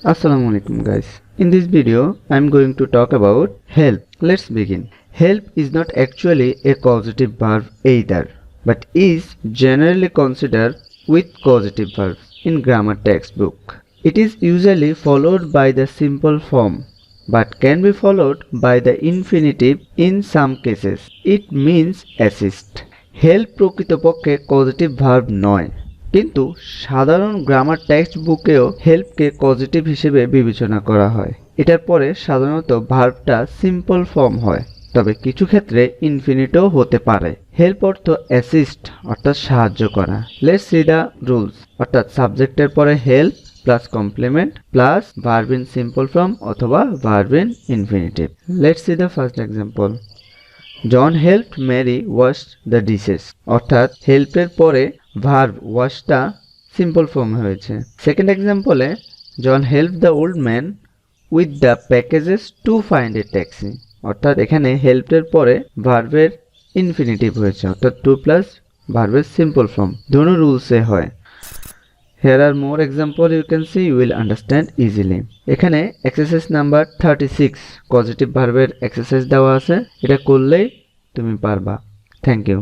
Assalamu alaikum guys. In this video, I am going to talk about help. Let's begin. Help is not actually a causative verb either, but is generally considered with causative verbs in grammar textbook. It is usually followed by the simple form, but can be followed by the infinitive in some cases. It means assist. Help প্রকৃতপক্ষে causative verb নয়, কিন্তু সাধারণ grammar text বুকেও হেল্পকে positive হিসেবে বিবেচনা করা হয়। এটার পরে সাধারণত ভার্বটা সিম্পল ফর্ম হয়, তবে কিছু ক্ষেত্রে ইনফিনিটও হতে পারে। হেল্প অর্থ অ্যাসিস্ট অর্থাৎ সাহায্য করা। লেটস সি দ্য রুলস, অর্থাৎ সাবজেক্টের পরে help plus complement plus verb in simple form অথবা verb in infinitive. Let's see the first example. John helped Mary wash the dishes, অর্থাৎ হেল্পের পরে ভার্ব ওয়াশটা সিম্পল ফর্মে হয়েছে। সেকেন্ড এক্সাম্পলে John help the old man with the packages to find a taxi, অর্থাৎ এখানে হেল্পের পরে ভার্বের ইনফিনিটিভ হয়েছে, অর্থাৎ টু প্লাস ভার্বের সিম্পল ফর্ম। দুটো রুলসে হয়। Here are more example you can see, you will understand easily. এখানে এক্সারসাইজ নাম্বার 36 পজিটিভ ভার্বের এক্সারসাইজ দেওয়া আছে, এটা করলেই তুমি পারবা। Thank you.